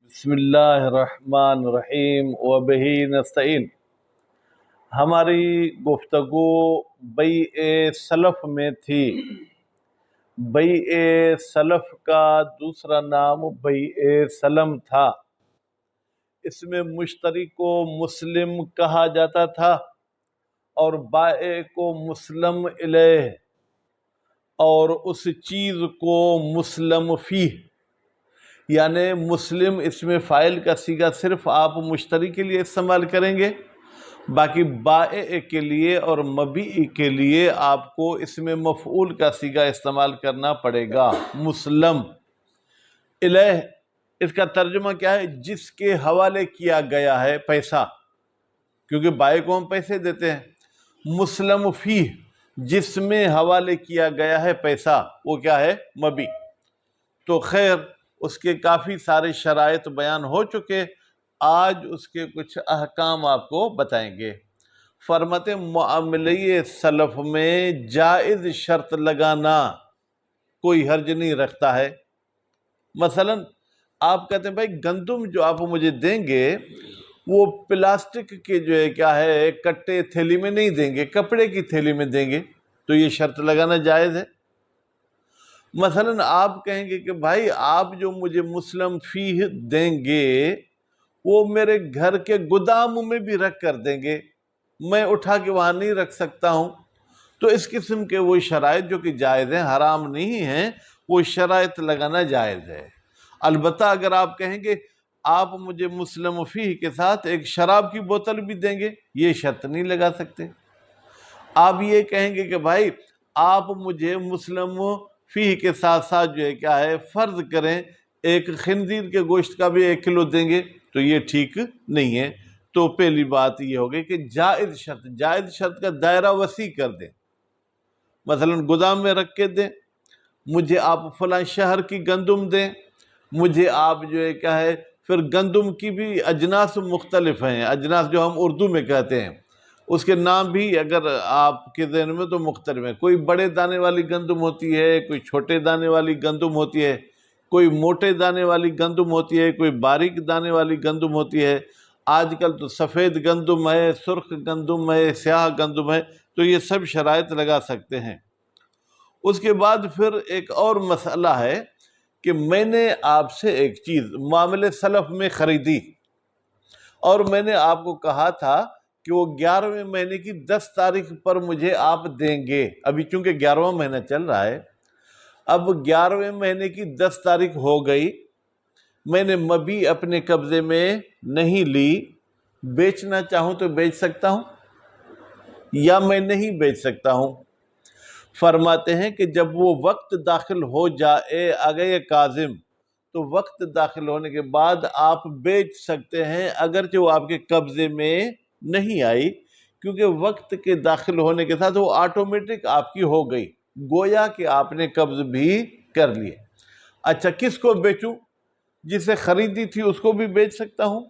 بسم اللہ الرحمن الرحیم وبہ نستعین۔ ہماری گفتگو بیع سلف میں تھی۔ بیع سلف کا دوسرا نام بیع سلم تھا۔ اس میں مشتری کو مسلم کہا جاتا تھا اور بائع کو مسلم الیہ اور اس چیز کو مسلم فیہ، یعنی مسلم اس میں فاعل کا صیغہ صرف آپ مشتری کے لیے استعمال کریں گے، باقی بائع کے لیے اور مبیع کے لیے آپ کو اس میں مفعول کا صیغہ استعمال کرنا پڑے گا۔ مسلم الیہ، اس کا ترجمہ کیا ہے؟ جس کے حوالے کیا گیا ہے پیسہ، کیونکہ بائع کو ہم پیسے دیتے ہیں۔ مسلم فیہ، جس میں حوالے کیا گیا ہے پیسہ، وہ کیا ہے؟ مبیع۔ تو خیر، اس کے کافی سارے شرائط بیان ہو چکے، آج اس کے کچھ احکام آپ کو بتائیں گے۔ فرماتے معاملے سلف میں جائز شرط لگانا کوئی حرج نہیں رکھتا ہے۔ مثلا آپ کہتے ہیں بھائی گندم جو آپ مجھے دیں گے وہ پلاسٹک کے جو ہے کیا ہے کٹے تھیلی میں نہیں دیں گے، کپڑے کی تھیلی میں دیں گے، تو یہ شرط لگانا جائز ہے۔ مثلا آپ کہیں گے کہ بھائی آپ جو مجھے مسلم فیہ دیں گے وہ میرے گھر کے گودام میں بھی رکھ کر دیں گے، میں اٹھا کے وہاں نہیں رکھ سکتا ہوں، تو اس قسم کے وہ شرائط جو کہ جائز ہیں، حرام نہیں ہیں، وہ شرائط لگانا جائز ہے۔ البتہ اگر آپ کہیں گے آپ مجھے مسلم فیہ کے ساتھ ایک شراب کی بوتل بھی دیں گے، یہ شرط نہیں لگا سکتے۔ آپ یہ کہیں گے کہ بھائی آپ مجھے مسلم فیہ کے ساتھ ساتھ جو ہے کیا ہے فرض کریں ایک خنزیر کے گوشت کا بھی 1 کلو دیں گے، تو یہ ٹھیک نہیں ہے۔ تو پہلی بات یہ ہوگی کہ جائز شرط کا دائرہ وسیع کر دیں۔ مثلا گودام میں رکھ کے دیں، مجھے آپ فلاں شہر کی گندم دیں، مجھے آپ جو ہے کیا ہے پھر گندم کی بھی اجناس مختلف ہیں، اجناس جو ہم اردو میں کہتے ہیں، اس کے نام بھی اگر آپ کے ذہن میں تو مختلف ہیں۔ کوئی بڑے دانے والی گندم ہوتی ہے، کوئی چھوٹے دانے والی گندم ہوتی ہے، کوئی موٹے دانے والی گندم ہوتی ہے، کوئی باریک دانے والی گندم ہوتی ہے۔ آج کل تو سفید گندم ہے، سرخ گندم ہے، سیاہ گندم ہے، تو یہ سب شرائط لگا سکتے ہیں۔ اس کے بعد پھر ایک اور مسئلہ ہے کہ میں نے آپ سے ایک چیز معاملے سلف میں خریدی اور میں نے آپ کو کہا تھا کہ وہ 11ویں مہینے کی 10 تاریخ پر مجھے آپ دیں گے۔ ابھی چونکہ 11واں مہینہ چل رہا ہے، اب 11ویں مہینے کی 10 تاریخ ہو گئی، میں نے مبیع اپنے قبضے میں نہیں لی، بیچنا چاہوں تو بیچ سکتا ہوں یا میں نہیں بیچ سکتا ہوں؟ فرماتے ہیں کہ جب وہ وقت داخل ہو جائے آگے کاظم، تو وقت داخل ہونے کے بعد آپ بیچ سکتے ہیں، اگرچہ وہ آپ کے قبضے میں نہیں آئی، کیونکہ وقت کے داخل ہونے کے ساتھ وہ آٹومیٹک آپ کی ہو گئی، گویا کہ آپ نے قبض بھی کر لیے۔ اچھا، کس کو بیچوں؟ جسے خریدی تھی اس کو بھی بیچ سکتا ہوں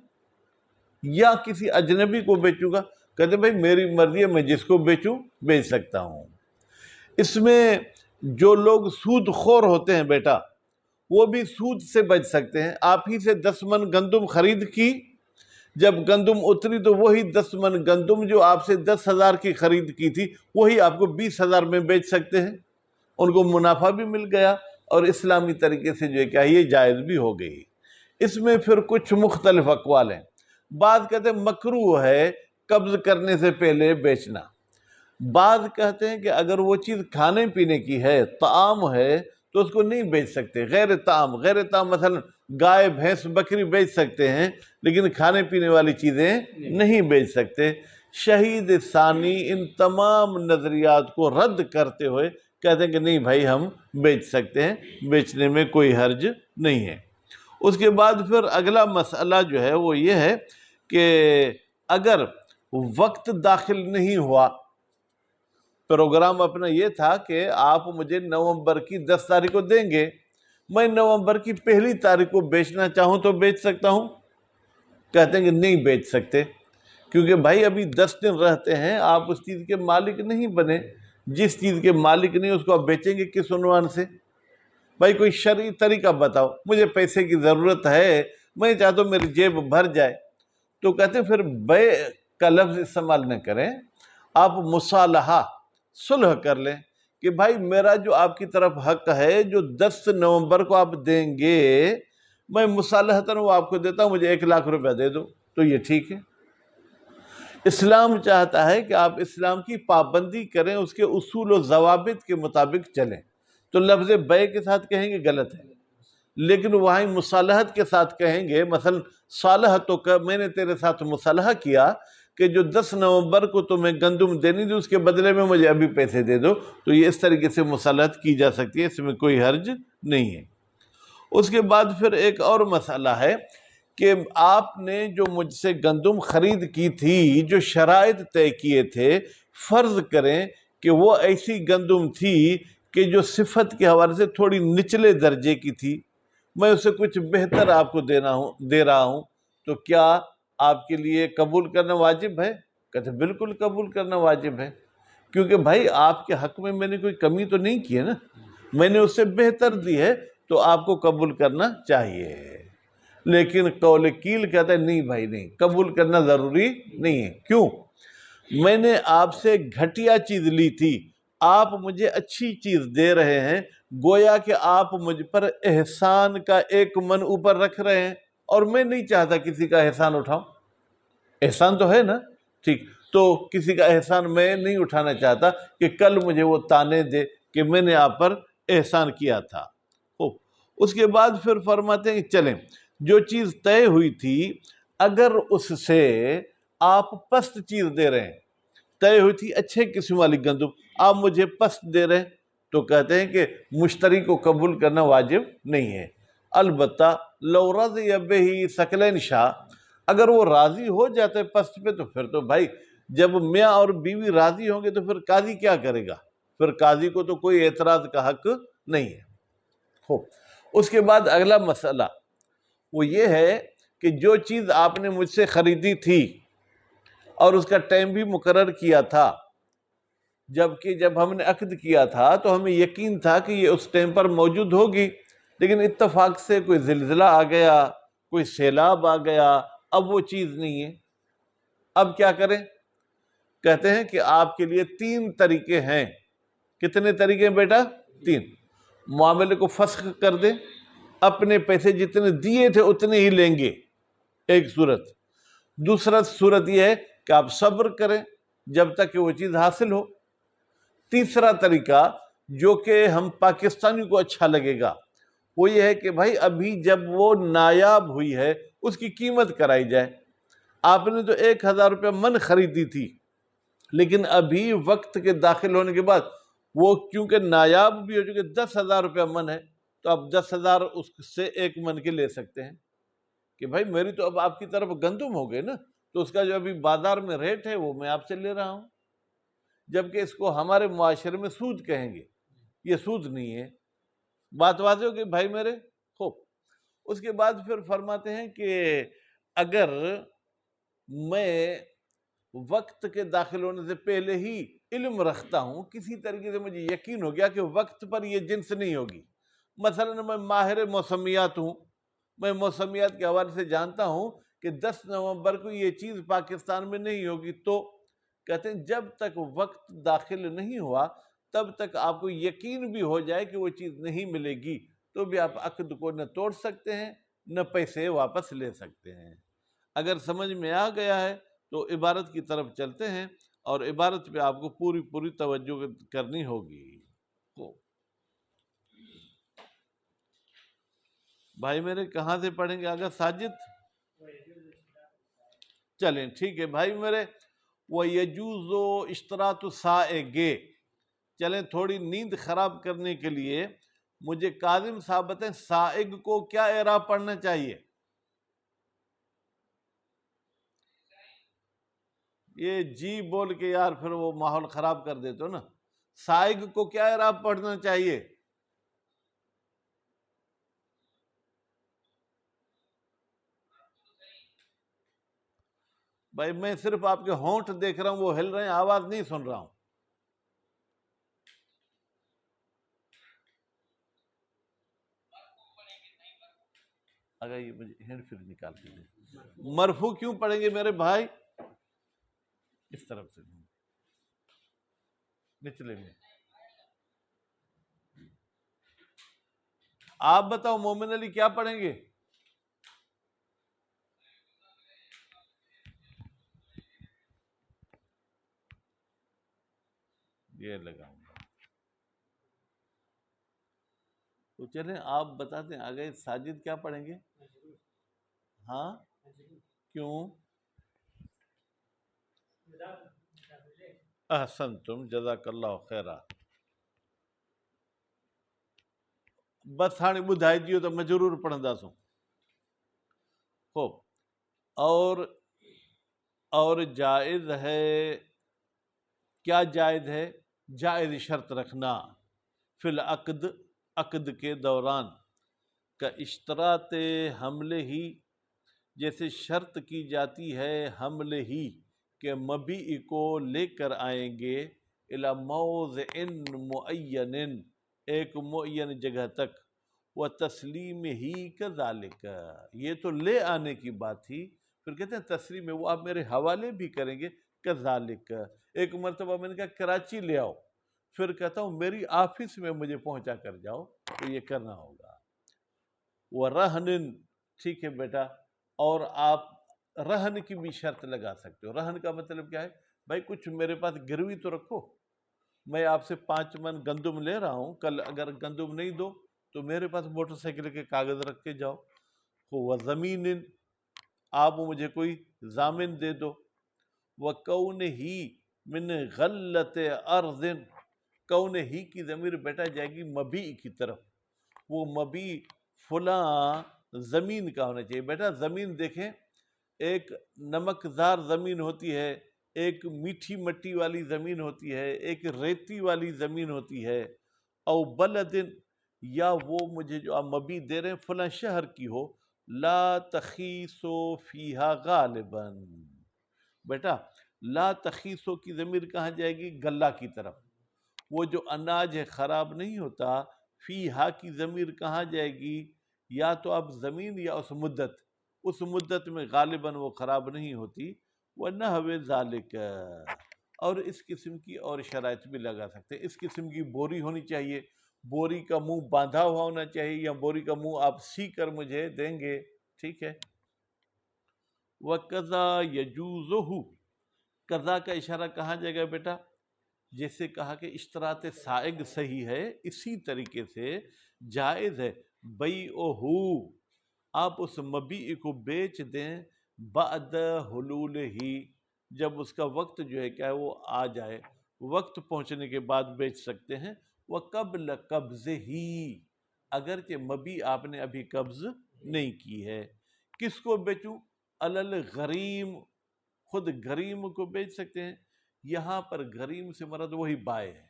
یا کسی اجنبی کو بیچوں گا؟ کہتے بھائی میری مرضی ہے، میں جس کو بیچوں بیچ سکتا ہوں۔ اس میں جو لوگ سود خور ہوتے ہیں بیٹا، وہ بھی سود سے بچ سکتے ہیں۔ آپ ہی سے 10 من گندم خرید کی، جب گندم اتری تو وہی 10 من گندم جو آپ سے 10,000 کی خرید کی تھی وہی آپ کو 20,000 میں بیچ سکتے ہیں، ان کو منافع بھی مل گیا اور اسلامی طریقے سے جو ہے کیا یہ جائز بھی ہو گئی۔ اس میں پھر کچھ مختلف اقوال ہیں۔ بعض کہتے ہیں مکروہ ہے قبض کرنے سے پہلے بیچنا، بعض کہتے ہیں کہ اگر وہ چیز کھانے پینے کی ہے، طعام ہے، تو اس کو نہیں بیچ سکتے۔ غیر طعام مثلا گائے بھینس بکری بیچ سکتے ہیں، لیکن کھانے پینے والی چیزیں نہیں بیچ سکتے۔ شہید ثانی ان تمام نظریات کو رد کرتے ہوئے کہتے ہیں کہ نہیں بھائی ہم بیچ سکتے ہیں، بیچنے میں کوئی حرج نہیں ہے۔ اس کے بعد پھر اگلا مسئلہ جو ہے وہ یہ ہے کہ اگر وقت داخل نہیں ہوا، پروگرام اپنا یہ تھا کہ آپ مجھے نومبر کی 10 تاریخ کو دیں گے، میں نومبر کی 1 تاریخ کو بیچنا چاہوں تو بیچ سکتا ہوں؟ کہتے ہیں کہ نہیں بیچ سکتے، کیونکہ بھائی ابھی 10 دن رہتے ہیں، آپ اس چیز کے مالک نہیں بنے۔ جس چیز کے مالک نہیں اس کو آپ بیچیں گے کس عنوان سے؟ بھائی کوئی شرعی طریقہ بتاؤ، مجھے پیسے کی ضرورت ہے، میں چاہتا ہوں میری جیب بھر جائے، تو کہتے ہیں پھر بے کا لفظ استعمال نہ کریں، آپ مصالحہ صلح کر لیں کہ بھائی میرا جو آپ کی طرف حق ہے جو 10 نومبر کو آپ دیں گے، میں مصالحتاً وہ آپ کو دیتا ہوں، مجھے 1,00,000 روپیہ دے دو، تو یہ ٹھیک ہے۔ اسلام چاہتا ہے کہ آپ اسلام کی پابندی کریں، اس کے اصول و ضوابط کے مطابق چلیں۔ تو لفظ بے کے ساتھ کہیں گے غلط ہے، لیکن وہاں مصالحت کے ساتھ کہیں گے، مثلا صالح تو میں نے تیرے ساتھ مصالحہ کیا کہ جو 10 نومبر کو تمہیں گندم دینی تھی اس کے بدلے میں مجھے ابھی پیسے دے دو، تو یہ اس طریقے سے مصالحت کی جا سکتی ہے، اس میں کوئی حرج نہیں ہے۔ اس کے بعد پھر ایک اور مسئلہ ہے کہ آپ نے جو مجھ سے گندم خرید کی تھی، جو شرائط طے کیے تھے، فرض کریں کہ وہ ایسی گندم تھی کہ جو صفت کے حوالے سے تھوڑی نچلے درجے کی تھی، میں اسے کچھ بہتر آپ کو دے رہا ہوں، تو کیا آپ کے لیے قبول کرنا واجب ہے؟ کہتے بالکل قبول کرنا واجب ہے، کیونکہ بھائی آپ کے حق میں میں نے کوئی کمی تو نہیں کی ہے نا، میں نے اس سے بہتر دی ہے، تو آپ کو قبول کرنا چاہیے۔ لیکن قول کیل کہتا ہے نہیں بھائی نہیں، قبول کرنا ضروری نہیں ہے۔ کیوں؟ میں نے آپ سے گھٹیا چیز لی تھی، آپ مجھے اچھی چیز دے رہے ہیں، گویا کہ آپ مجھ پر احسان کا 1 من اوپر رکھ رہے ہیں، اور میں نہیں چاہتا کسی کا احسان اٹھاؤں۔ احسان تو ہے نا، ٹھیک، تو کسی کا احسان میں نہیں اٹھانا چاہتا کہ کل مجھے وہ تانے دے کہ میں نے آپ پر احسان کیا تھا۔ اس کے بعد پھر فرماتے ہیں کہ چلیں، جو چیز طے ہوئی تھی اگر اس سے آپ پست چیز دے رہے ہیں، طے ہوئی تھی اچھے قسم والی گندم، آپ مجھے پست دے رہے ہیں، تو کہتے ہیں کہ مشتری کو قبول کرنا واجب نہیں ہے۔ البتہ لو رضی بہ ثقلین شاہ، اگر وہ راضی ہو جاتے پست پہ، تو پھر تو بھائی جب میاں اور بیوی راضی ہوں گے تو پھر قاضی کیا کرے گا؟ پھر قاضی کو تو کوئی اعتراض کا حق نہیں ہے۔ اس کے بعد اگلا مسئلہ وہ یہ ہے کہ جو چیز آپ نے مجھ سے خریدی تھی اور اس کا ٹائم بھی مقرر کیا تھا، جبکہ جب ہم نے عقد کیا تھا تو ہمیں یقین تھا کہ یہ اس ٹائم پر موجود ہوگی، لیکن اتفاق سے کوئی زلزلہ آ گیا، کوئی سیلاب آ گیا، اب وہ چیز نہیں ہے، اب کیا کریں؟ کہتے ہیں کہ آپ کے لیے 3 طریقے ہیں۔ کتنے طریقے ہیں بیٹا؟ 3۔ معاملے کو فسخ کر دیں، اپنے پیسے جتنے دیے تھے اتنے ہی لیں گے، ایک صورت۔ دوسرا صورت یہ ہے کہ آپ صبر کریں جب تک کہ وہ چیز حاصل ہو۔ تیسرا طریقہ جو کہ ہم پاکستانی کو اچھا لگے گا وہ یہ ہے کہ بھائی ابھی جب وہ نایاب ہوئی ہے اس کی قیمت کرائی جائے۔ آپ نے تو 1,000 روپے من خریدی تھی، لیکن ابھی وقت کے داخل ہونے کے بعد وہ چونکہ نایاب بھی ہو چکے، 10,000 روپے من ہے، تو آپ 10,000 اس سے 1 من کے لے سکتے ہیں کہ بھائی میری تو اب آپ کی طرف گندم ہو گئے نا، تو اس کا جو ابھی بازار میں ریٹ ہے وہ میں آپ سے لے رہا ہوں، جبکہ اس کو ہمارے معاشرے میں سود کہیں گے، یہ سود نہیں ہے۔ بات واضح ہو گئی بھائی میرے؟ خوب۔ اس کے بعد پھر فرماتے ہیں کہ اگر میں وقت کے داخل ہونے سے پہلے ہی علم رکھتا ہوں، کسی طریقے سے مجھے یقین ہو گیا کہ وقت پر یہ جنس نہیں ہوگی، مثلا میں ماہر موسمیات ہوں، میں موسمیات کے حوالے سے جانتا ہوں کہ 10 نومبر کو یہ چیز پاکستان میں نہیں ہوگی، تو کہتے ہیں جب تک وقت داخل نہیں ہوا تب تک آپ کو یقین بھی ہو جائے کہ وہ چیز نہیں ملے گی، تو بھی آپ عقد کو نہ توڑ سکتے ہیں نہ پیسے واپس لے سکتے ہیں۔ اگر سمجھ میں آ گیا ہے تو عبارت کی طرف چلتے ہیں، اور عبارت پہ آپ کو پوری توجہ کرنی ہوگی۔ بھائی میرے کہاں سے پڑھیں گے اگر ساجد؟ چلیں ٹھیک ہے بھائی میرے، وَيَجُوزُ اشْتِرَاطُ السَّائِغِ، چلیں تھوڑی نیند خراب کرنے کے لیے مجھے کاظم صاحب بتائیں سائغ کو کیا اعراب پڑھنا چاہیے؟ یہ جی بول کے یار پھر وہ ماحول خراب کر دیتے ہو نا، سائغ کو کیا اعراب پڑھنا چاہیے؟ بھائی میں صرف آپ کے ہونٹ دیکھ رہا ہوں، وہ ہل رہے ہیں، آواز نہیں سن رہا ہوں۔ اگر یہ مجھے ہینڈ فری نکال کے دیں. مرفوع کیوں پڑھیں گے میرے بھائی؟ اس طرف سے نچلے میں. آپ بتاؤ مومن علی کیا پڑھیں گے؟ یہ لگاؤں گا. تو چلیں آپ بتاتے ہیں. آگے ساجد کیا پڑھیں گے؟ ہاں کیوں؟ احسنتم جزاک اللہ خیرہ. بس ہاں ٻدھائی دیو تو میں ضرور پڑھنداسوں. خوب. اور جائز ہے. کیا جائز ہے؟ جائز شرط رکھنا فی العقد، عقد کے دوران، کا اشتراط حمل ہی، جیسے شرط کی جاتی ہے حمل ہی کہ مبیع کو لے کر آئیں گے الی موضع معین، ایک معین جگہ تک، و تسلیم ہی کذالک، یہ تو لے آنے کی بات تھی. پھر کہتے ہیں تسلیم ہے وہ آپ میرے حوالے بھی کریں گے. کذالک، ایک مرتبہ میں نے کہا کراچی لے آؤ، پھر کہتا ہوں میری آفس میں مجھے پہنچا کر جاؤ، تو یہ کرنا ہوگا. وَرَهْنٍ، ٹھیک ہے بیٹا. اور آپ رہن کی بھی شرط لگا سکتے ہو. رہن کا مطلب کیا ہے؟ بھائی کچھ میرے پاس گروی تو رکھو. میں آپ سے 5 من گندم لے رہا ہوں، کل اگر گندم نہیں دو تو میرے پاس موٹر سائیکل کے کاغذ رکھ کے جاؤ. وَزَمِينٍ، آپ مجھے کوئی ضامن دے دو. وَكَوْنِهِ مِنْ غَلَّةِ أَرْضٍ، کون ہی کی ضمیر بیٹا جائے گی مبیع کی طرف. وہ مبیع فلاں زمین کا ہونا چاہیے. بیٹا زمین دیکھیں، ایک نمکزار زمین ہوتی ہے، ایک میٹھی مٹی والی زمین ہوتی ہے، ایک ریتی والی زمین ہوتی ہے. او بلدن، یا وہ مجھے جو آپ مبیع دے رہے ہیں فلاں شہر کی ہو. لا تخیصو فیہا غالباً، بیٹا لا تخیصو کی ضمیر کہاں جائے گی؟ غلہ کی طرف. وہ جو اناج ہے خراب نہیں ہوتا، فیہا کی ضمیر کہاں جائے گی؟ یا تو اب زمین یا اس مدت میں غالباً وہ خراب نہیں ہوتی. وَنَحْوِ ذَلِكَ، اور اس قسم کی اور شرائط بھی لگا سکتے ہیں. اس قسم کی بوری ہونی چاہیے، بوری کا منہ باندھا ہوا ہونا چاہیے، یا بوری کا منہ آپ سی کر مجھے دیں گے. ٹھیک ہے. وَقَضَا يَجُوزُهُ، قضا کا اشارہ کہاں جائے گا بیٹا؟ جیسے کہا کہ اشتراط سائغ صحیح ہے، اسی طریقے سے جائز ہے بیعہ، آپ اس مبیع کو بیچ دیں بعد حلول ہی، جب اس کا وقت جو ہے کیا ہے وہ آ جائے، وقت پہنچنے کے بعد بیچ سکتے ہیں. وقبل قبض ہی، اگرچہ مبیع آپ نے ابھی قبض نہیں کی ہے. کس کو بیچوں؟ الغریم، خود غریم کو بیچ سکتے ہیں. یہاں پر غریم سے مراد وہی بائع ہے.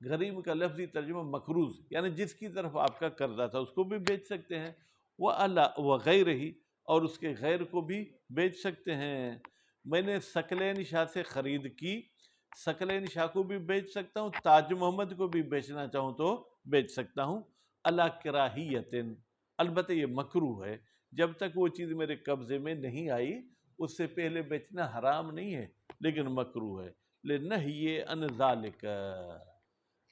غریم کا لفظی ترجمہ مقروض، یعنی جس کی طرف آپ کا قرضہ تھا اس کو بھی بیچ سکتے ہیں. وغیرہ، اور اس کے غیر کو بھی بیچ سکتے ہیں. میں نے ثقلین شاہ سے خرید کی، ثقلین شاہ کو بھی بیچ سکتا ہوں، تاج محمد کو بھی بیچنا چاہوں تو بیچ سکتا ہوں. علی کراہیۃ، البتہ یہ مکروہ ہے، جب تک وہ چیز میرے قبضے میں نہیں آئی اس سے پہلے بیچنا حرام نہیں ہے لیکن مکروہ ہے. لنہی عن ذالک،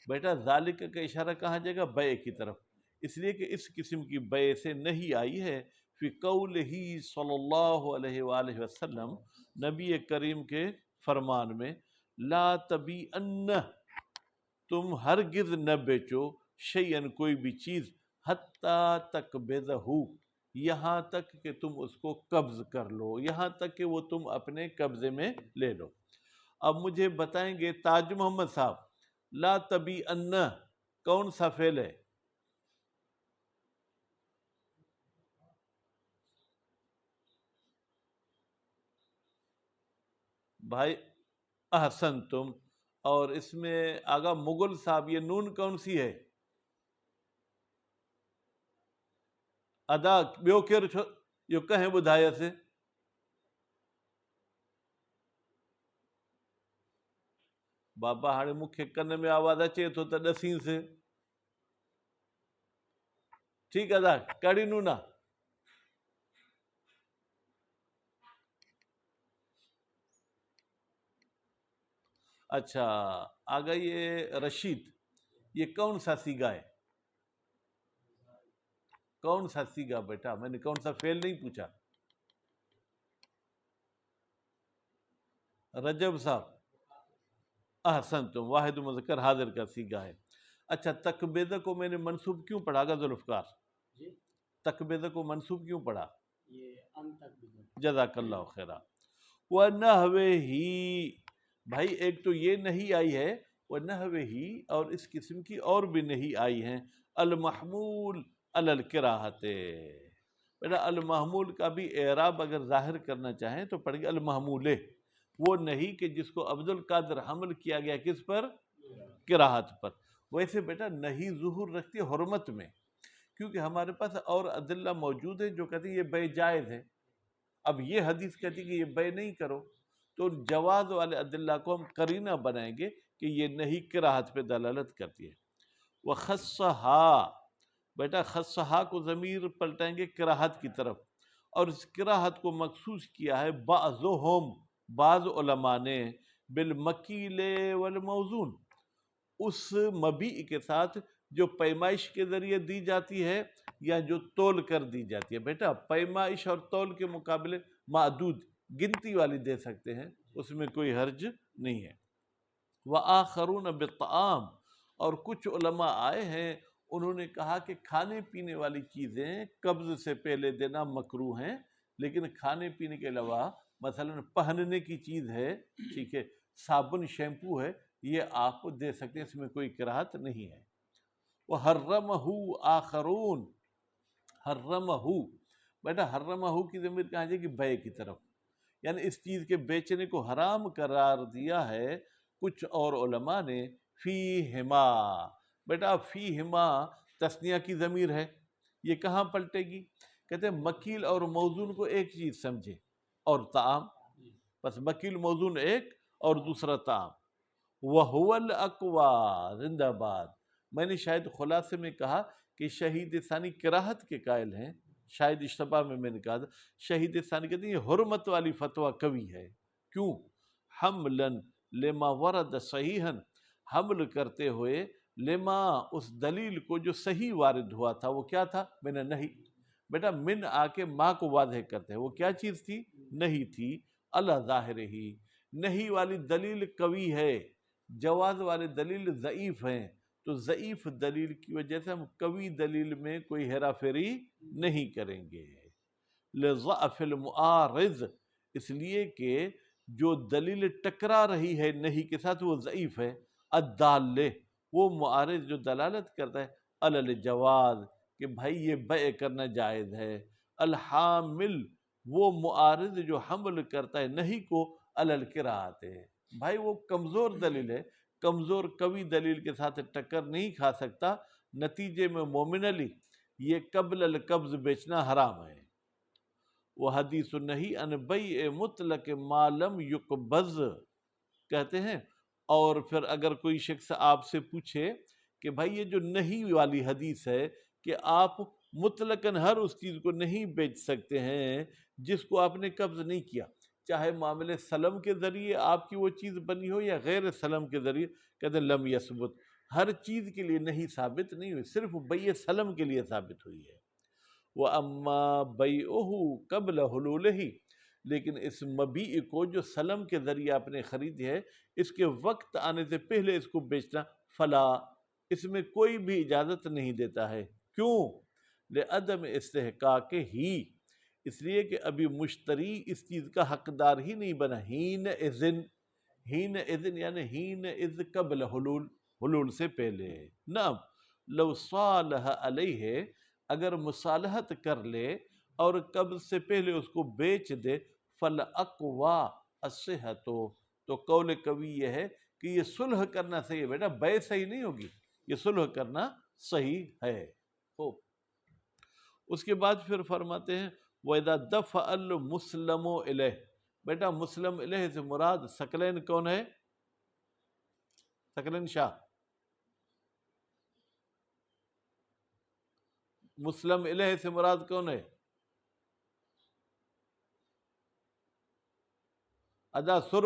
بیٹا ذالک کا اشارہ کہاں جائے گا؟ بیع کی طرف، اس لیے کہ اس قسم کی بیع سے نہیں آئی ہے. فی قولہ صلی اللہ علیہ وآلہ وسلم، نبی کریم کے فرمان میں، لا تبیعن، تم ہرگز نہ بیچو، شیئن کوئی بھی چیز، حتی تقبضہ، یہاں تک کہ تم اس کو قبض کر لو، یہاں تک کہ وہ تم اپنے قبضے میں لے لو. اب مجھے بتائیں گے تاج محمد صاحب، لا تبیعن کون سا فعل ہے؟ بھائی احسنتم. اور اس میں آگا مغل صاحب، یہ نون کون سی ہے؟ ادا بیو کیر چھو جو کہیں بدھایا سے. بابا ہاڑے مکھے کن میں آواز اچے تو ڈسیں سے. ٹھیک ادا کڑی نونا اچھا آگا یہ رشید، یہ کون سا سیگا ہے؟ کون سا سیگا بیٹا؟ میں نے کون سا فعل نہیں پوچھا۔ رجب صاحب احسنتم، واحد مذکر حاضر کا سیگا ہے۔ اچھا تکبیدہ کو میں نے منصوب کیوں پڑھا گا ذوالفقار؟ تکبیدہ کو منصوب کیوں پڑھا؟ جزاک اللہ خیرہ۔ وَنَحْوِهِ، بھائی ایک تو یہ نہیں آئی ہے، وَنَحْوِهِ، اور اس قسم کی اور بھی نہیں آئی ہیں، المحمول علی الکراہت۔ بیٹا المحمول کا بھی اعراب اگر ظاہر کرنا چاہیں تو پڑھ گے المحمول، وہ نہیں کہ جس کو عبد القادر حمل کیا گیا کس پر؟ کراہت پر۔ ویسے بیٹا نہیں ظہور رکھتی حرمت میں، کیونکہ ہمارے پاس اور ادلہ موجود ہیں جو کہتے ہیں یہ بے جائز ہے۔ اب یہ حدیث کہتی ہے کہ یہ بے نہیں کرو، تو جواز والے ادلہ کو ہم قرینہ بنائیں گے کہ یہ نہیں کراہت پہ دلالت کرتی ہے۔ وَخَصَّهَا، بیٹا خصہا کو ضمیر پلٹائیں گے کراہت کی طرف، اور اس کراہت کو مخصوص کیا ہے بعضهم، بعض علماء نے، بالمکیل والموزون، اس مبیع کے ساتھ جو پیمائش کے ذریعے دی جاتی ہے یا جو تول کر دی جاتی ہے۔ بیٹا پیمائش اور تول کے مقابلے معدود، گنتی والی دے سکتے ہیں، اس میں کوئی حرج نہیں ہے۔ وآخرون بالطعام، اور کچھ علماء آئے ہیں انہوں نے کہا کہ کھانے پینے والی چیزیں قبض سے پہلے دینا مکروہ ہیں، لیکن کھانے پینے کے علاوہ مثلا پہننے کی چیز ہے، ٹھیک ہے، صابن شیمپو ہے، یہ آپ دے سکتے ہیں، اس میں کوئی کراہت نہیں ہے۔ وَحَرَّمَهُ آخرون، حرمہ، بیٹا حرمہ کی ضمیر کہاں جائے گی؟ بے کی طرف، یعنی اس چیز کے بیچنے کو حرام قرار دیا ہے کچھ اور علماء نے، فیہما، بیٹا فیہما تثنیہ کی ضمیر ہے، یہ کہاں پلٹے گی؟ کہتے ہیں مکیل اور موزون کو ایک چیز سمجھے، اور طعام، بس مکیل موزون ایک اور دوسرا طعام۔ وَهُوَ الْأَقْوَى، زندہ باد۔ میں نے شاید خلاصے میں کہا کہ شہید ثانی کراہت کے قائل ہیں، شاید اشتباہ میں نے کہا تھا، شہید ثانی کہتے ہیں یہ حرمت والی فتویٰ قوی ہے۔ کیوں؟ حملاً لما ورد صحیحاً، حمل کرتے ہوئے لما اس دلیل کو جو صحیح وارد ہوا تھا، وہ کیا تھا؟ من نہیں، بیٹا من آ کے ماں کو واضح کرتے ہیں، وہ کیا چیز تھی؟ نہیں تھی، اللہ ظاہر ہی، نہیں والی دلیل قوی ہے، جواز والے دلیل ضعیف ہیں، تو ضعیف دلیل کی وجہ سے ہم قوی دلیل میں کوئی ہیرا پھیری نہیں کریں گے۔ لضعف المعارض، اس لیے کہ جو دلیل ٹکرا رہی ہے نہیں کے ساتھ وہ ضعیف ہے، الدال، وہ معارض جو دلالت کرتا ہے علی الجواز، کہ بھائی یہ بیع کرنا جائز ہے، الحامل، وہ معارض جو حمل کرتا ہے نہیں کو علی الکراہت ہے، بھائی وہ کمزور دلیل ہے، کمزور قوی دلیل کے ساتھ ٹکر نہیں کھا سکتا، نتیجے میں مومن علی یہ قبل القبض بیچنا حرام ہے۔ وہ حدیث نہیں ان بیع مطلق ما لم یقبض، کہتے ہیں، اور پھر اگر کوئی شخص آپ سے پوچھے کہ بھائی یہ جو نہیں والی حدیث ہے کہ آپ مطلقاً ہر اس چیز کو نہیں بیچ سکتے ہیں جس کو آپ نے قبض نہیں کیا، چاہے معاملے سلم کے ذریعے آپ کی وہ چیز بنی ہو یا غیر سلم کے ذریعے، کہتے ہیں لم یثبت، ہر چیز کے لیے نہیں ثابت نہیں ہوئی، صرف بیع سلم کے لیے ثابت ہوئی ہے۔ وَأَمَّا بَيْعُهُ قَبْلَ حُلُولِهِ، لیکن اس مبیع کو جو سلم کے ذریعے آپ نے خریدی ہے، اس کے وقت آنے سے پہلے اس کو بیچنا، فلا، اس میں کوئی بھی اجازت نہیں دیتا ہے۔ کیوں؟ لعدم استحقاق ہی، اس لیے کہ ابھی مشتری اس چیز کا حقدار ہی نہیں بنا، ہین اذن، ہین اذن یعنی ہین اذ قبل حلول، حلول سے پہلے۔ نعم، لو صالح علیہ، اگر مصالحت کر لے اور قبض سے پہلے اس کو بیچ دے، فَالْأَقْوَى الصِّحَةُ، تو قول قوی یہ ہے کہ یہ صلح کرنا صحیح ہے، بیٹا بیع صحیح نہیں ہوگی، یہ صلح کرنا صحیح ہے۔ خوب، اس کے بعد پھر فرماتے ہیں وَإِذَا دَفَعَ الْمُسْلَمُ إِلَيْهِ، بیٹا مسلم الیہ سے مراد ثقلین کون ہے؟ ثقلین شاہ، مسلم الیہ سے مراد کون ہے؟ ادا سر،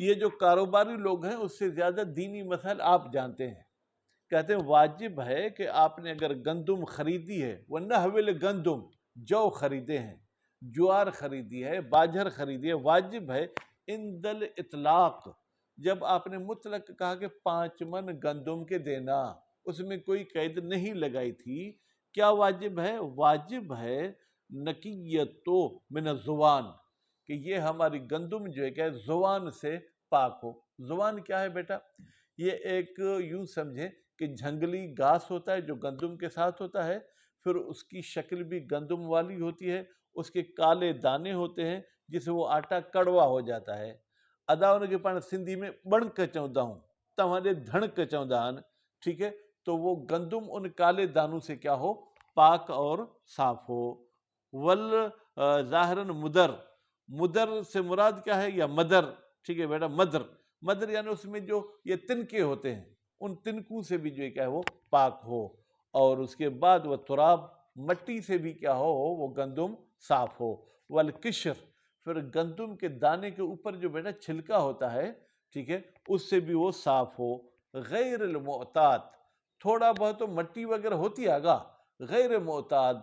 یہ جو کاروباری لوگ ہیں اس سے زیادہ دینی مسائل آپ جانتے ہیں. کہتے ہیں واجب ہے کہ آپ نے اگر گندم خریدی ہے، وَنَحْوِلِ گندم، جو خریدے ہیں، جوار خریدی ہے، باجر خریدی ہے، واجب ہے عند الاطلاق، جب آپ نے مطلق کہا کہ 5 من گندم کے دینا، اس میں کوئی قید نہیں لگائی تھی، کیا واجب ہے؟ واجب ہے نقیتو من الزوان، کہ یہ ہماری گندم جو ہے کہ زوان سے پاک ہو. زوان کیا ہے بیٹا؟ یہ ایک یوں سمجھیں کہ جھنگلی گھاس ہوتا ہے جو گندم کے ساتھ ہوتا ہے، پھر اس کی شکل بھی گندم والی ہوتی ہے، اس کے کالے دانے ہوتے ہیں جس سے وہ آٹا کڑوا ہو جاتا ہے. ادا ان کے پاس سندھی میں بڑ کچوندا ہوں تمہارے دھڑ کچوندان، ٹھیک ہے؟ تو وہ گندم ان کالے دانوں سے کیا ہو؟ پاک اور صاف ہو. ول ظاہرن مدر، مدر سے مراد کیا ہے؟ یا مدر، ٹھیک ہے بیٹا، مدر، مدر یعنی اس میں جو یہ تنکے ہوتے ہیں، ان تنکوں سے بھی جو کیا ہے وہ پاک ہو. اور اس کے بعد وہ تراب، مٹی سے بھی کیا ہو؟ وہ گندم صاف ہو. والقشر، پھر گندم کے دانے کے اوپر جو بیٹا چھلکا ہوتا ہے، ٹھیک ہے، اس سے بھی وہ صاف ہو. غیر المعتاد، تھوڑا بہت تو مٹی وغیرہ ہوتی ہے آگا، غیر معتاد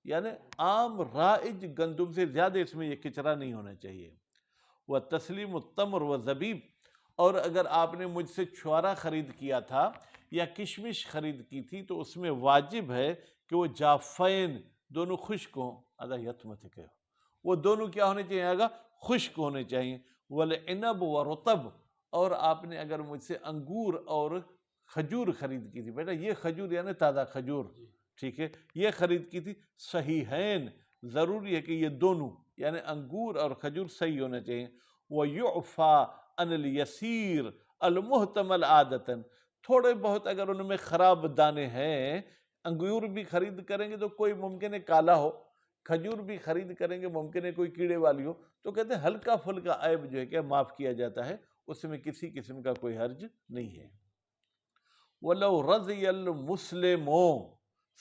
یعنی عام رائج گندم سے زیادہ اس میں یہ کچرا نہیں ہونا چاہیے. وہ تسلیم التمر و زبیب، اور اگر آپ نے مجھ سے چھوارا خرید کیا تھا یا کشمش خرید کی تھی تو اس میں واجب ہے کہ وہ جافین، دونوں خشک ہوں. ادا یتمت کہ وہ دونوں کیا ہونے چاہیے آگا؟ خشک ہونے چاہیے. والعنب و رطب، اور آپ نے اگر مجھ سے انگور اور کھجور خرید کی تھی، بیٹا یہ کھجور یعنی تازہ کھجور، ٹھیک ہے، یہ خرید کی تھی، صحیحین، ضروری ہے کہ یہ دونوں یعنی انگور اور کھجور صحیح ہونا چاہیے. وَيُعْفَى عَنِ الْيَسِيرِ الْمُحْتَمَلْ عَادَةً، تھوڑے بہت اگر ان میں خراب دانے ہیں، انگور بھی خرید کریں گے تو کوئی ممکن ہے کالا ہو، کھجور بھی خرید کریں گے ممکن ہے کوئی کیڑے والی ہو، تو کہتے ہیں ہلکا پھلکا عیب جو ہے کہ معاف کیا جاتا ہے، اس میں کسی قسم کا کوئی حرج نہیں ہے. وَلَوْ رَضِيَ الْمُسْلِمُ،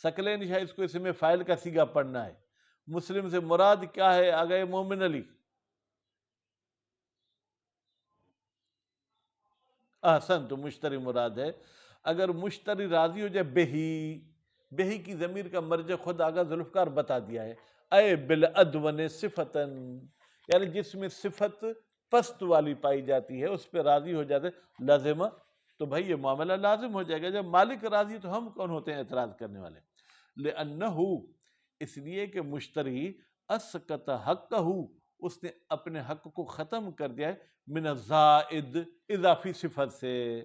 سکلین شاہ اس کو اس میں فاعل کا صیغہ پڑھنا ہے. مسلم سے مراد کیا ہے آگئے مومن علی؟ احسن، تو مشتری مراد ہے. اگر مشتری راضی ہو جائے، بہی، بہی کی ضمیر کا مرجع خود آگا ذوالفقار بتا دیا ہے. اے بالادون صفتن، یعنی جس میں صفت پست والی پائی جاتی ہے اس پہ راضی ہو جاتے، لازمہ، تو بھائی یہ معاملہ لازم ہو جائے گا. جب مالک راضی تو ہم کون ہوتے ہیں اعتراض کرنے والے؟ لأنہ، اس لیے کہ مشتری اسقط حقہ، اس نے اپنے حق کو ختم کر دیا ہے، من الزائد، اضافی صفت سے.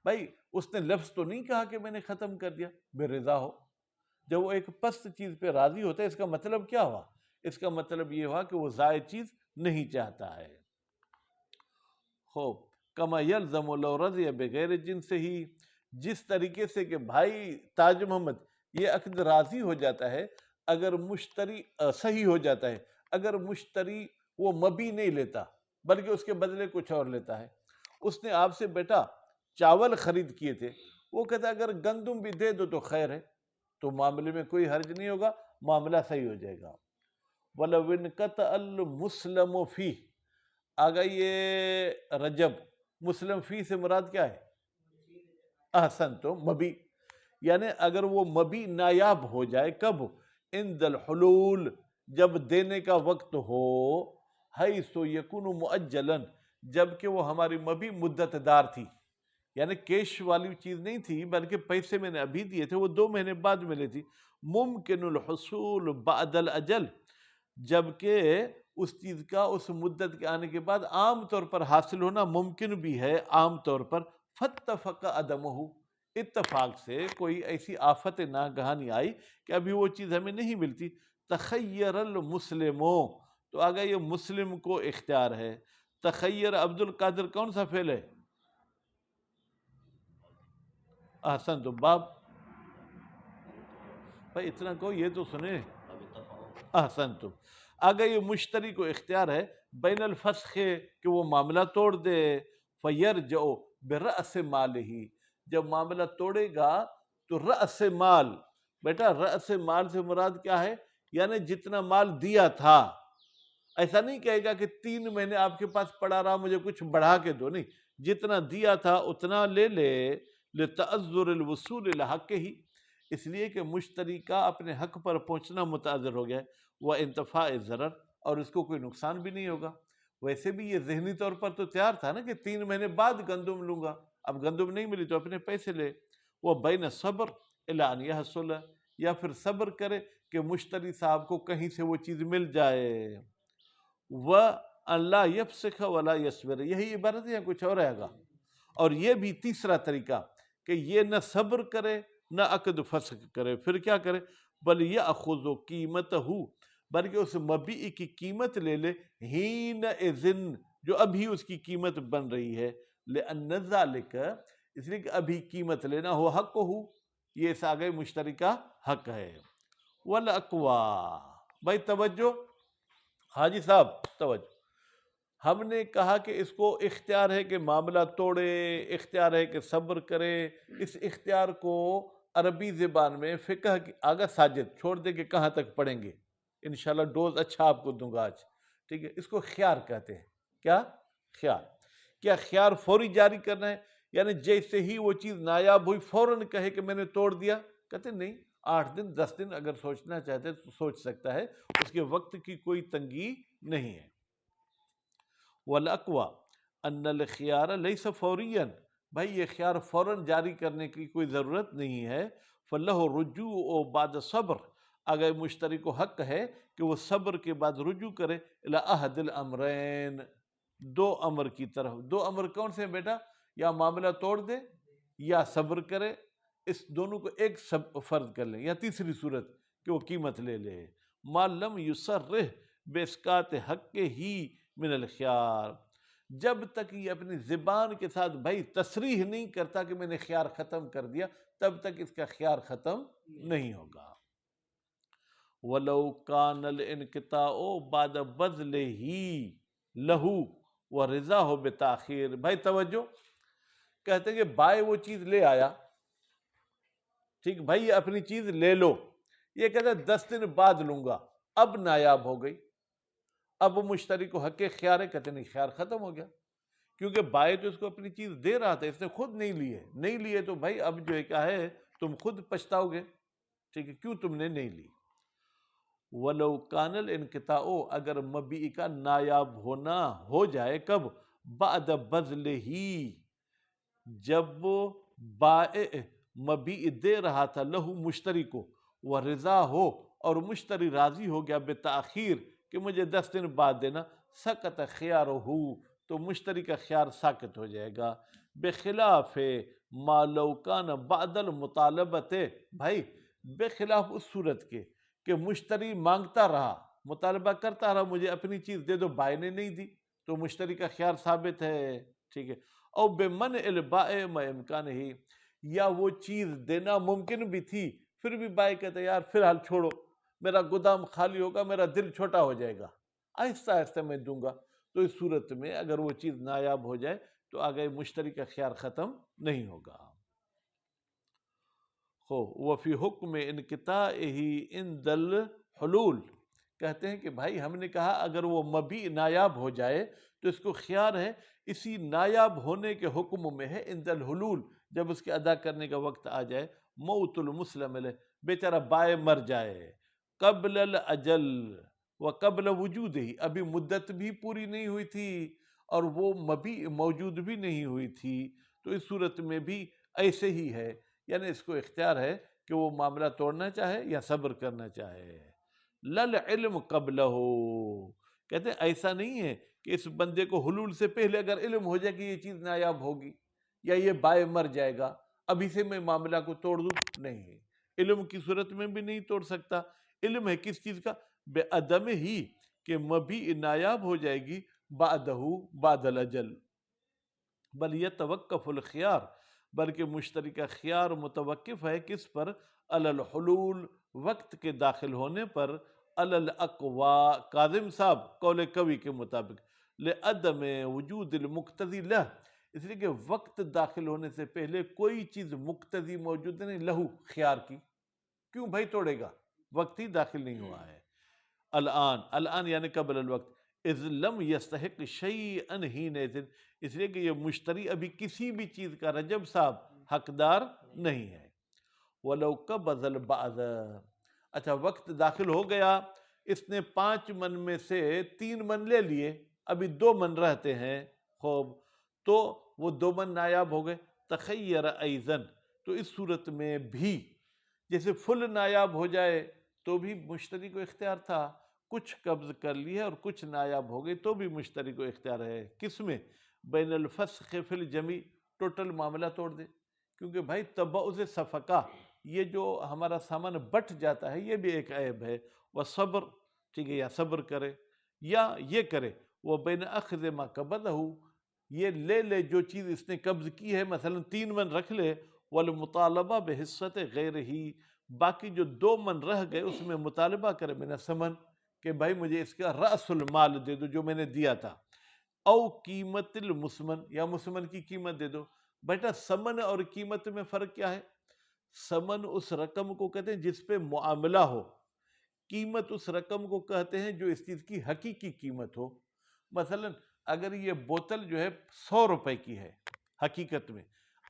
بھائی اس نے لفظ تو نہیں کہا کہ میں نے ختم کر دیا، بے رضا ہو. جب وہ ایک پست چیز پہ راضی ہوتا ہے اس کا مطلب کیا ہوا؟ اس کا مطلب یہ ہوا کہ وہ زائد چیز نہیں چاہتا ہے. خوب، کما یلزم لو رضی بغیر جنس ہی، جس طریقے سے کہ بھائی تاج محمد یہ عقد راضی ہو جاتا ہے اگر مشتری صحیح ہو جاتا ہے اگر مشتری وہ مبی نہیں لیتا بلکہ اس کے بدلے کچھ اور لیتا ہے. اس نے آپ سے بیٹا چاول خرید کیے تھے، وہ کہتا ہے اگر گندم بھی دے دو تو خیر ہے، تو معاملے میں کوئی حرج نہیں ہوگا، معاملہ صحیح ہو جائے گا. وَلَوْ انْقَطَعَ الْمُسْلَمُ فِيهِ، آگا یہ رجب، مسلم فی سے مراد کیا ہے؟ احسن، تو مبی، یعنی اگر وہ مبی نایاب ہو جائے، کب؟ عند الحلول، جب دینے کا وقت ہو، حیث یکون مؤجلاً، جب کہ وہ ہماری مبی مدت دار تھی، یعنی کیش والی چیز نہیں تھی بلکہ پیسے میں نے ابھی دیے تھے، وہ 2 مہینے بعد ملے تھی. ممکن الحصول بعد الاجل، جبکہ اس چیز کا اس مدت کے آنے کے بعد عام طور پر حاصل ہونا ممکن بھی ہے عام طور پر. فاتفق عدمہ، اتفاق سے کوئی ایسی آفت ناگہانی آئی کہ ابھی وہ چیز ہمیں نہیں ملتی. تخیر المسلموں، تو آگا یہ مسلم کو اختیار ہے. تخیر عبد القادر کون سا فعل ہے؟ احسن، تو باب، بھائی اتنا کہو یہ تو سنے. احسن، تو آگا یہ مشتری کو اختیار ہے بین الفسخ، کہ وہ معاملہ توڑ دے. فیرجع برأس مالہ، جب معاملہ توڑے گا تو رأس مال، بیٹا رأس مال سے مراد کیا ہے؟ یعنی جتنا مال دیا تھا. ایسا نہیں کہے گا کہ 3 مہینے آپ کے پاس پڑا رہا مجھے کچھ بڑھا کے دو، نہیں، جتنا دیا تھا اتنا لے لے، لتعذر الوصول الى حق ہی، اس لیے کہ مشتری کا اپنے حق پر پہنچنا متعذر ہو گیا ہے، وہ انتفاع ضرر، اور اس کو کوئی نقصان بھی نہیں ہوگا۔ ویسے بھی یہ ذہنی طور پر تو تیار تھا نا کہ 3 مہینے بعد گندم لوں گا، اب گندم نہیں ملی تو اپنے پیسے لے۔ وہ بین صبر الی ان یحصل، یا پھر صبر کرے کہ مشتری صاحب کو کہیں سے وہ چیز مل جائے۔ وَأَن لَا يَفْسِخَ وَلَا يَصْبِرَ، یہی عبارت ہے یا کچھ اور آئے گا؟ اور یہ بھی تیسرا طریقہ کہ یہ نہ صبر کرے نہ عقد فسخ کرے، پھر کیا کرے؟ بل یأخذ قیمتہ، بلکہ اس مبیع کی قیمت لے لے، حین اذن، جو ابھی اس کی قیمت بن رہی ہے، لأن ذلک، اس لیے کہ ابھی قیمت لینا ہو حق ہو، یہ اس آگے مشتری کا حق ہے۔ والاقوا، بھائی توجہ، حاجی صاحب توجہ، ہم نے کہا کہ اس کو اختیار ہے کہ معاملہ توڑے، اختیار ہے کہ صبر کرے، اس اختیار کو عربی زبان میں فقہ کی آگا ساجد چھوڑ دے کہ کہاں تک پڑھیں گے، انشاءاللہ ڈوز اچھا آپ کو دوں گا آج، ٹھیک ہے؟ اس کو خیار کہتے ہیں۔ کیا خیار؟ کیا خیار فوری جاری کرنا ہے؟ یعنی جیسے ہی وہ چیز نایاب ہوئی فوراً کہے کہ میں نے توڑ دیا؟ کہتے نہیں، 8 دن 10 دن اگر سوچنا چاہتے تو سوچ سکتا ہے، اس کے وقت کی کوئی تنگی نہیں ہے۔ والاقوا ان الخيار ليس فوریا، بھائی یہ خیار فوراً جاری کرنے کی کوئی ضرورت نہیں ہے۔ فلہ رجوع بعد صبر، اگر مشتری کو حق ہے کہ وہ صبر کے بعد رجوع کرے الی احد الامرین، 2 امر کی طرف۔ 2 امر کون سے ہیں بیٹا؟ یا معاملہ توڑ دے یا صبر کرے، اس دونوں کو ایک فرض کر لیں، یا تیسری صورت کہ وہ قیمت لے لے۔ ما لم یصرح باسقاط حق ہی من الخیار، جب تک یہ اپنی زبان کے ساتھ بھائی تصریح نہیں کرتا کہ میں نے خیار ختم کر دیا، تب تک اس کا خیار ختم نہیں ہوگا۔ وَلَوْ كَانَ الْإِنْقِطَاعُ بَعْدَ بَذْلِهِ لَهُ وَرِضَاهُ بِتَأْخِيرٍ، بھائی توجہ، کہتے ہیں کہ بائے وہ چیز لے آیا، ٹھیک، بھائی یہ اپنی چیز لے لو، یہ کہتا ہے 10 دن بعد لوں گا، اب نایاب ہو گئی، اب وہ مشتری کو حق خیار ہے، کہتے نہیں، خیار ختم ہو گیا، کیونکہ بائی تو اس کو اپنی چیز دے رہا تھا، اس نے خود نہیں لی ہے، نہیں لیے تو بھائی اب جو ہے کیا ہے، تم خود پچھتاؤ گے، ٹھیک ہے، کیوں تم نے نہیں لی۔ وَلَوْ كَانَ الْإِنْقِطَاعُ، اگر مبیع کا نایاب ہونا ہو جائے، کب؟ بعد بذلہ، جب بائع مبیع دے رہا تھا لہو مشتری کو، وہ رضا ہو اور مشتری راضی ہو گیا بتاخیر کہ مجھے 10 دن بعد دینا، سقط خیارہ، تو مشتری کا خیار ساکت ہو جائے گا۔ بخلاف ما لو کان بعد المطالبت، بھائی بخلاف اس صورت کے کہ مشتری مانگتا رہا، مطالبہ کرتا رہا مجھے اپنی چیز دے دو، بائع نے نہیں دی، تو مشتری کا خیار ثابت ہے، ٹھیک ہے۔ او بمنع البائع ما امکان ہی، یا وہ چیز دینا ممکن بھی تھی، پھر بھی بائع کہتا ہے یار فی الحال چھوڑو، میرا گودام خالی ہوگا، میرا دل چھوٹا ہو جائے گا، آہستہ آہستہ میں دوں گا، تو اس صورت میں اگر وہ چیز نایاب ہو جائے تو آگے مشتری کا خیار ختم نہیں ہوگا۔ وفی حکم انقطاعہ عند الحلول، کہتے ہیں کہ بھائی ہم نے کہا اگر وہ مبیع نایاب ہو جائے تو اس کو خیار ہے، اسی نایاب ہونے کے حکم میں ہے عند الحلول، جب اس کے ادا کرنے کا وقت آ جائے، موت المسلم علیہ، بیچارہ بائع مر جائے، قبل الاجل و قبل وجود ہی، ابھی مدت بھی پوری نہیں ہوئی تھی اور وہ مبیع موجود بھی نہیں ہوئی تھی، تو اس صورت میں بھی ایسے ہی ہے، یعنی اس کو اختیار ہے کہ وہ معاملہ توڑنا چاہے یا صبر کرنا چاہے۔ لل علم قبلہ، کہتے ہیں ایسا نہیں ہے کہ اس بندے کو حلول سے پہلے اگر علم ہو جائے کہ یہ چیز نایاب ہوگی یا یہ بائع مر جائے گا، ابھی سے میں معاملہ کو توڑ دوں، نہیں، علم کی صورت میں بھی نہیں توڑ سکتا۔ علم ہے کس چیز کا؟ بے عدم ہی، کہ مبیع نایاب ہو جائے گی، بعدہ بعد الاجل، بل یتوقف الخیار، بلکہ مشتری کا خیار متوقف ہے کس پر؟ علی الحلول، وقت کے داخل ہونے پر، علی الاقوا، کاظم صاحب قول قوی کے مطابق، لعدم وجود المقتضی لہ، اس لیے کہ وقت داخل ہونے سے پہلے کوئی چیز مقتضی موجود نہیں لہو، خیار کی، کیوں بھائی توڑے گا، وقت ہی داخل نہیں ہوا ہے۔ الان یعنی قبل الوقت، اذ لم یستحق شیئا حینئذ، اس لیے کہ یہ مشتری ابھی کسی بھی چیز کا رجب صاحب حقدار نہیں ہے۔ وَلَوْ قَبَضَ الْبَعْضَ، اچھا وقت داخل ہو گیا، اس نے 5 من میں سے 3 من لے لیے، ابھی 2 من رہتے ہیں، خوب تو وہ 2 من نایاب ہو گئے۔ تخیر ایضاً، تو اس صورت میں بھی جیسے فل نایاب ہو جائے تو بھی مشتری کو اختیار تھا، کچھ قبض کر لیا اور کچھ نایاب ہو گئے تو بھی مشتری کو اختیار ہے۔ کس میں؟ بین الفسخ فی الجمیع، ٹوٹل معاملہ توڑ دے، کیونکہ بھائی تبعض صفقہ، یہ جو ہمارا سامان بٹ جاتا ہے یہ بھی ایک عیب ہے۔ وہ صبر، ٹھیک ہے، یا صبر کرے یا یہ کرے، وہ بین اخذ ما قبضہ، یہ لے لے جو چیز اس نے قبض کی ہے، مثلا 3 من رکھ لے، والمطالبہ بحصت غیر ہی، باقی جو 2 من رہ گئے اس میں مطالبہ کرے من الثمن، کہ بھائی مجھے اس کا رأس المال دے دو جو میں نے دیا تھا، او قیمت المسمن، یا مسمن کی قیمت دے دو۔ بیٹا سمن اور قیمت میں فرق کیا ہے؟ سمن اس رقم کو کہتے ہیں جس پہ معاملہ ہو، قیمت اس رقم کو کہتے ہیں جو اس چیز کی حقیقی قیمت ہو۔ مثلا اگر یہ بوتل جو ہے 100 روپے کی ہے، حقیقت میں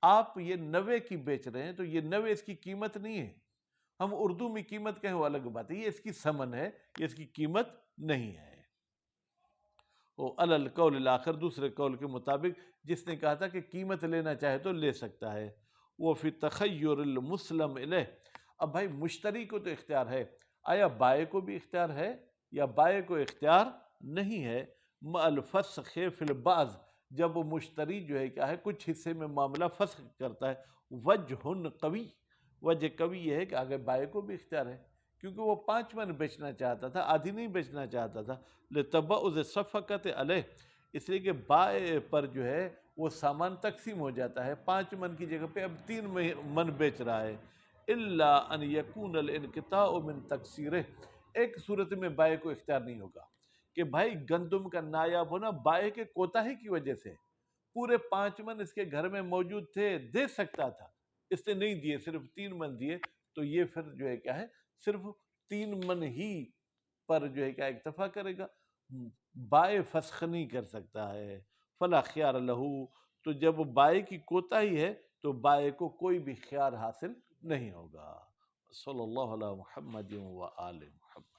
آپ یہ 90 کی بیچ رہے ہیں، تو یہ 90 اس کی قیمت نہیں ہے، ہم اردو میں قیمت کہیں وہ الگ بات ہے، یہ اس کی ثمن ہے، یہ اس کی قیمت نہیں ہے۔ وہ علی القول الاخر، دوسرے قول کے مطابق جس نے کہا تھا کہ قیمت لینا چاہے تو لے سکتا ہے۔ وہ فی تخیر المسلم الیہ، اب بھائی مشتری کو تو اختیار ہے، آیا بائع کو بھی اختیار ہے یا بائع کو اختیار نہیں ہے؟ مع الفسخ فی البعض، جب وہ مشتری جو ہے کیا ہے کچھ حصے میں معاملہ فسخ کرتا ہے، وجہ قوی، وجہ قوی یہ ہے کہ آگے بائع کو بھی اختیار ہے، کیونکہ وہ 5 من بیچنا چاہتا تھا، آدھی نہیں بیچنا چاہتا تھا، لتبعض صفقت علیہ، اس لیے کہ بائع پر جو ہے وہ سامان تقسیم ہو جاتا ہے، 5 من کی جگہ پہ اب 3 من بیچ رہا ہے۔ الا ان یکون الانقطاع من تقصیرہ، ایک صورت میں بائع کو اختیار نہیں ہوگا کہ بھائی گندم کا نایاب ہونا بائع کے کوتاہی کی وجہ سے، پورے 5 من اس کے گھر میں موجود تھے، دے سکتا تھا، اس نے نہیں دیے، صرف 3 من دیے، تو یہ پھر جو ہے کیا ہے صرف 3 من ہی پر جو ہے کیا اکتفا کرے گا، بائع فسخ نہیں کر سکتا ہے۔ فلا خیار لہو، تو جب بائع کی کوتاہی ہے تو بائع کو کوئی بھی خیار حاصل نہیں ہوگا۔ صلی اللہ علی محمد و آل محمد۔